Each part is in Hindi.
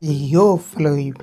यो फ्लोइड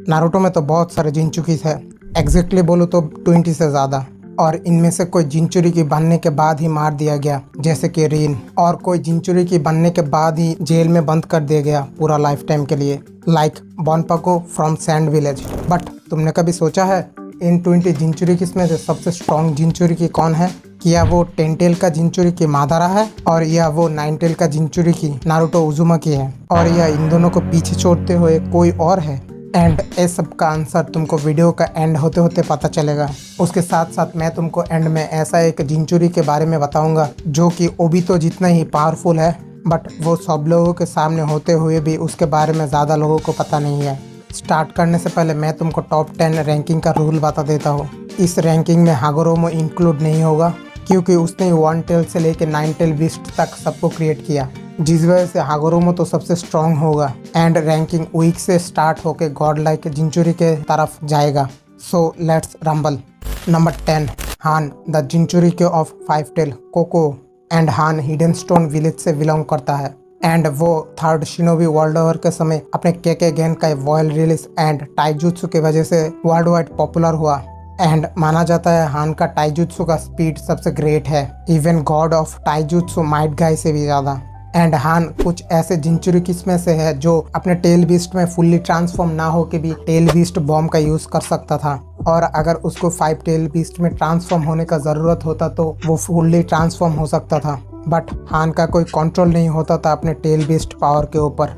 नारुतो में तो बहुत सारे जिंचुकीस है। एग्जैक्टली बोलो तो 20 से ज़्यादा। और इनमें से कोई जिंचुरिकी बनने के बाद ही मार दिया गया, जैसे कि रीन। और कोई जिंचुरिकी बनने के बाद ही जेल में बंद कर दिया गया पूरा लाइफ टाइम के लिए, लाइक बॉनपाको फ्रॉम सैंड विलेज। बट तुमने कभी सोचा है इन 20 जिंचुरिकीस में से सबसे स्ट्रॉन्ग जिंचुरिकी कौन है? क्या वो 10 टेल का जिंचुरिकी मादारा है, और या वो 9 टेल का जिंचुरिकी नारुतो उजुमाकी है, और या इन दोनों को पीछे छोड़ते हुए कोई और है? एंड इस सब का आंसर तुमको वीडियो का एंड होते होते पता चलेगा। उसके साथ साथ मैं तुमको एंड में ऐसा एक जिंचुरी के बारे में बताऊंगा जो कि ओबितो जितना ही पावरफुल है, बट वो सब लोगों के सामने होते हुए भी उसके बारे में ज़्यादा लोगों को पता नहीं है। स्टार्ट करने से पहले मैं तुमको टॉप 10 रैंकिंग का रूल बता देता हूँ। इस रैंकिंग में हागोरोमो इंक्लूड नहीं होगा, क्योंकि उसने 1 टेल से लेकर 9 टेल बीस्ट तक सबको क्रिएट किया, जिस वजह से हागोरोमो तो सबसे स्ट्रॉन्ग होगा। एंड रैंकिंग वीक से स्टार्ट होकर गॉड लाइक जिंचुरी के तरफ जाएगा। So let's rumble. Number 10, Han the जिंचुरिकी ऑफ 5 टेल कोको। And Han hidden stone village से बिलोंग करता है। एंड वो थर्ड शिनोबी वर्ल्ड वॉर के समय अपने केके गेन का वॉयल रिलीज एंड टाइजुत्सु की वजह से वर्ल्ड वाइड पॉपुलर हुआ। एंड माना जाता है हान का टाइजुत्सु का स्पीड सबसे ग्रेट है, इवन गॉड ऑफ टाइजुत्सु माइट गाई से भी ज़्यादा। एंड हान कुछ ऐसे जिंचुरिकीस में से है जो अपने टेल बीस्ट में फुल्ली ट्रांसफॉर्म ना हो के भी टेल बीस्ट बॉम्ब का यूज कर सकता था, और अगर उसको 5 टेल बीस्ट में ट्रांसफॉर्म होने का ज़रूरत होता तो वो फुल्ली ट्रांसफॉर्म हो सकता था। बट हान का कोई कंट्रोल नहीं होता था अपने टेल बीस्ट पावर के ऊपर।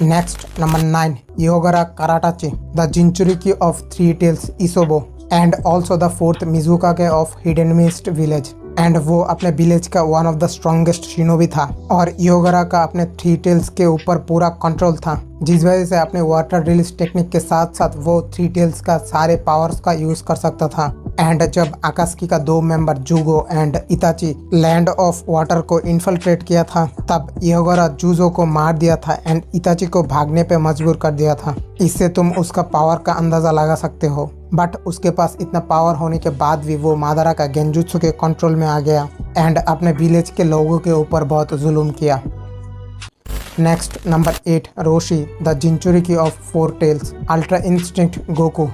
नेक्स्ट नंबर 9, योगरा कराटाची द जिंचुरिकी of 3 tails Isobu. And also the 4th मिजुकागे of hidden mist village. And वो अपने विलेज का वन ऑफ द स्ट्रॉन्गेस्ट शिनोबी था, और योगरा का अपने 3 टेल्स के ऊपर पूरा कंट्रोल था, जिस वजह से अपने वाटर रिलीज टेक्निक के साथ साथ वो 3 टेल्स का सारे पावर्स का यूज कर सकता था। एंड जब आकास्की का 2 member Jugo and Itachi land of water को इन्फिल्ट्रेट किया था, तब योगरा जुजो को मार दिया था एंड इताची को भागने पे मजबूर कर दिया था। इससे तुम उसका पावर का अंदाजा लगा सकते हो। बट उसके पास इतना पावर होने के बाद भी वो मादारा का गेंजुत्सु के कंट्रोल में आ गया एंड अपने विलेज के लोगों के ऊपर बहुत जुल्म किया। नेक्स्ट नंबर 8, रोशी द जिंचुरिकी of 4 tails ultra instinct Goku.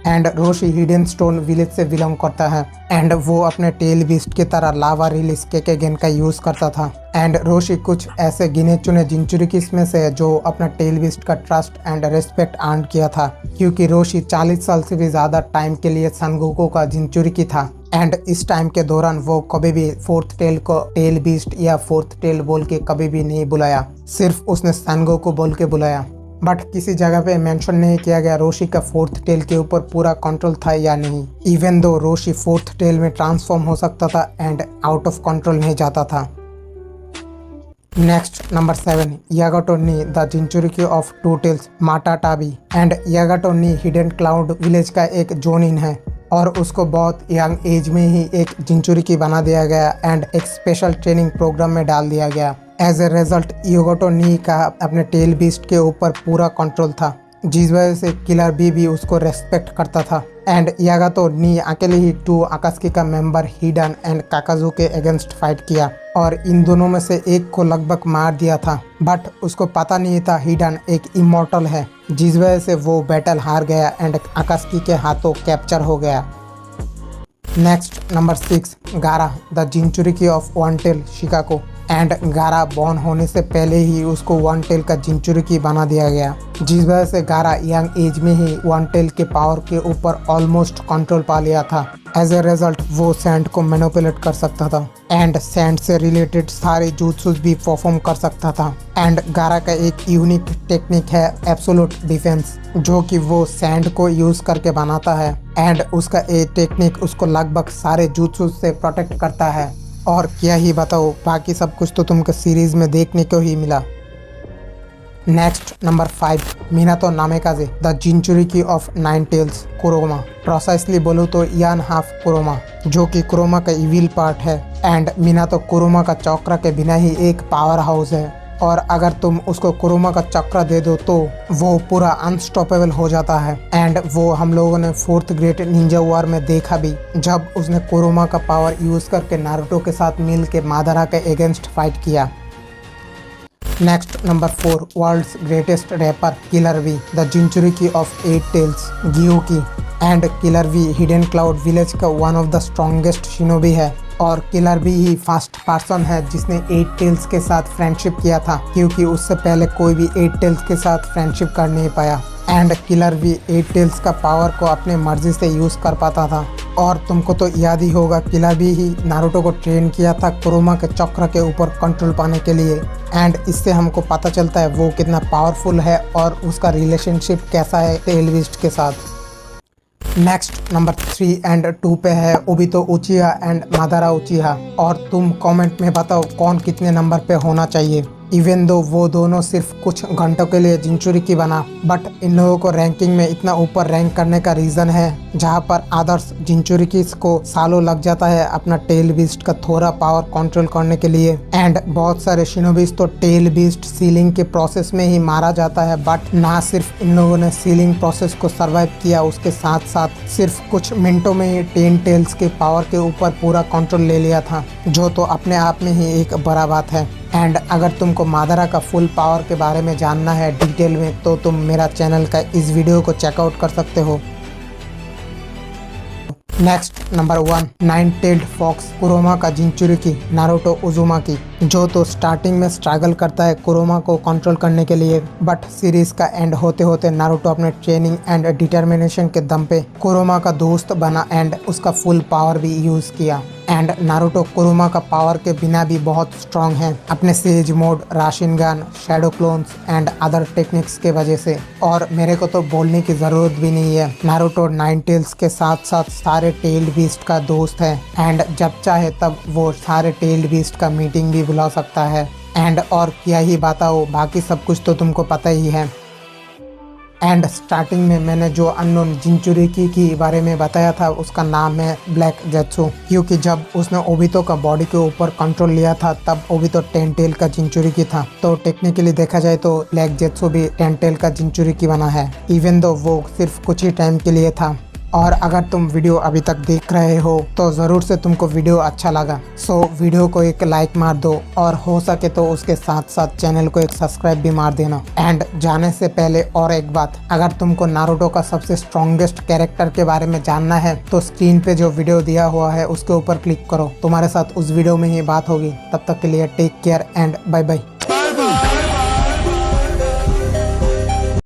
And Roshi hidden stone village से बिलोंग करता है, एंड वो अपने टेल बीस्ट की तरह लावा रिलीज केके गेन का यूज करता था। एंड रोशी कुछ ऐसे गिने चुने जिंचुरिकीस में से है जो अपना टेल बीस्ट का ट्रस्ट एंड रिस्पेक्ट अर्न किया था, क्योंकि रोशी 40 साल से भी ज़्यादा टाइम के लिए सनगोकू का जिंचुरिकी था। एंड इस टाइम के दौरान वो कभी भी 4th टेल को टेल बीस्ट या 4th टेल बोल के कभी भी नहीं बुलाया, सिर्फ उसने सनगोकू बोल के बुलाया। बट किसी जगह पे मेंशन नहीं किया गया रोशी का 4th टेल के ऊपर पूरा कंट्रोल था या नहीं, इवन दो रोशी 4th टेल में ट्रांसफॉर्म हो सकता था एंड आउट ऑफ कंट्रोल नहीं जाता था। नेक्स्ट नंबर 7, यागाटो नी द जिंचुरिकी ऑफ 2 टेल्स माटाटाबी। एंड यागाटो नी हिडन क्लाउड विलेज का एक जोनिन है, और उसको बहुत यंग एज में ही एक जिंचुरिकी बना दिया गया एंड एक स्पेशल ट्रेनिंग प्रोग्राम में डाल दिया गया। एज ए रिजल्ट यागाटो नी का अपने टेल बीस्ट के ऊपर पूरा कंट्रोल था, जिस वजह से किलर बी भी उसको रेस्पेक्ट करता था। एंड यागाटो नी अकेले ही 2 आकास्की का मेंबर हिडन एंड काकाजू के अगेंस्ट फाइट किया, और इन दोनों में से एक को लगभग मार दिया था। बट उसको पता नहीं था हिडन एक इमॉर्टल है, जिस वजह से वो बैटल हार गया एंड आकास्की के हाथों कैप्चर हो गया। नेक्स्ट नंबर 6, गारा द जिंचुरिकी ऑफ 1 टेल शिकाको। एंड गारा बॉर्न होने से पहले ही उसको 1 टेल का जिंचुरिकी बना दिया गया, जिस वजह से गारा यंग एज में ही 1 टेल के पावर के ऊपर ऑलमोस्ट कंट्रोल पा लिया था। एज ए रिजल्ट वो सैंड को मैनिपुलेट कर सकता था एंड सैंड से रिलेटेड सारे jutsus भी परफॉर्म कर सकता था। एंड गारा का एक यूनिक टेक्निक है एब्सोल्यूट डिफेंस, जो कि वो सैंड को यूज करके बनाता है, एंड उसका ये टेक्निक उसको लगभग सारे jutsus से प्रोटेक्ट करता है। और क्या ही बताओ, बाकी सब कुछ तो तुमको सीरीज में देखने को ही मिला। Next number 5, Minato Namikaze the जिंचुरिकी ऑफ 9 टेल्स कुरोमा। प्रोसाइसली बोलो तो यान हाफ कुरोमा, जो कि कुरोमा का इविल पार्ट है। एंड मिनातो कुरोमा का चक्र के बिना ही एक पावर हाउस है, और अगर तुम उसको कुरोमा का चक्र दे दो तो वो पूरा अनस्टॉपेबल हो जाता है। एंड वो हम लोगों ने 4th ग्रेट निंजा वॉर में देखा भी, जब उसने कुरोमा का पावर यूज करके नारुतो के साथ मिल के मादारा के अगेंस्ट फाइट किया। Next number 4, world's greatest rapper killer Bee, the जिंचुरिकी of 8 tails, Gyuki and killer Bee hidden cloud village का वन ऑफ द स्ट्रॉन्गेस्ट शिनोबी है और किलर वी ही फर्स्ट पर्सन है जिसने 8 टेल्स के साथ फ्रेंडशिप किया था, क्योंकि उससे पहले कोई भी 8 टेल्स के साथ फ्रेंडशिप कर नहीं पाया। एंड किलर भी 8 टेल्स का पावर को अपने मर्जी से यूज कर पाता था। और तुमको तो याद ही होगा, किलर भी ही नारुतो को ट्रेन किया था कुरोमा के चक्र के ऊपर कंट्रोल पाने के लिए। एंड इससे हमको पता चलता है वो कितना पावरफुल है और उसका रिलेशनशिप कैसा है टेल बीस्ट के साथ। नेक्स्ट नंबर 3 एंड 2 पे है ओबितो उचिहा एंड मादारा उचिहा। और तुम कमेंट में बताओ कौन कितने नंबर पे होना चाहिए। इवन दो वो दोनों सिर्फ कुछ घंटों के लिए जिंचुरिकी बना, बट इन लोगों को रैंकिंग में इतना ऊपर रैंक करने का रीज़न है जहाँ पर अदर्स जिंचुरिकीस को सालों लग जाता है अपना टेल बीस्ट का थोड़ा पावर कंट्रोल करने के लिए। एंड बहुत सारे शिनोबीस तो टेल बीस्ट सीलिंग के प्रोसेस में ही मारा जाता है, बट ना सिर्फ इन लोगों ने सीलिंग प्रोसेस को सर्वाइव किया, उसके साथ साथ सिर्फ कुछ मिनटों में ही 10 टेल्स के पावर के ऊपर पूरा कंट्रोल ले लिया था, जो तो अपने आप में ही एक बड़ा बात है। एंड अगर तुमको मादारा का फुल पावर के बारे में जानना है डिटेल में, तो तुम मेरा चैनल का इस वीडियो को चेकआउट कर सकते हो। नेक्स्ट नंबर 1, 9 टेल्ड फॉक्स कुरोमा का जिंचुरिकी नारुतो उजुमाकी, जो तो स्टार्टिंग में स्ट्रगल करता है कुरोमा को कंट्रोल करने के लिए, बट सीरीज का एंड होते होते नारुतो अपने ट्रेनिंग एंड डिटर्मिनेशन के दम पे कुरोमा का दोस्त बना एंड उसका फुल पावर भी यूज किया। एंड नारुतो कुरोमा का पावर के बिना भी बहुत स्ट्रांग है अपने सेज मोड, राशिनगन, shadow clones and other techniques के वजह से। और मेरे को तो बोलने की ज़रूरत भी नहीं है, नारुतो 9 टेल्स के साथ साथ सारे टेल्ड बीस्ट का दोस्त है एंड जब चाहे तब वो सारे टेल्ड बीस्ट का मीटिंग भी बुला सकता है। एंड और क्या ही बताओ, बाकी सब कुछ तो तुमको पता ही है। एंड स्टार्टिंग में मैंने जो अननोन जिंचुरिकी की बारे में बताया था उसका नाम है ब्लैक जेत्सु, क्योंकि जब उसने ओबितो का बॉडी के ऊपर कंट्रोल लिया था तब ओबितो 10 टेल का जिंचुरिकी था, तो टेक्निकली देखा जाए तो ब्लैक जेत्सु भी 10 टेल का जिंचुरिकी बना है, इवन दो वो सिर्फ कुछ ही टाइम के लिए था। और अगर तुम वीडियो अभी तक देख रहे हो तो ज़रूर से तुमको वीडियो अच्छा लगा, सो वीडियो को एक लाइक मार दो और हो सके तो उसके साथ साथ चैनल को एक सब्सक्राइब भी मार देना। एंड जाने से पहले और एक बात, अगर तुमको नारुतो का सबसे स्ट्रॉन्गेस्ट कैरेक्टर के बारे में जानना है तो स्क्रीन पे जो वीडियो दिया हुआ है उसके ऊपर क्लिक करो, तुम्हारे साथ उस वीडियो में ही बात होगी। तब तक के लिए take care and bye bye.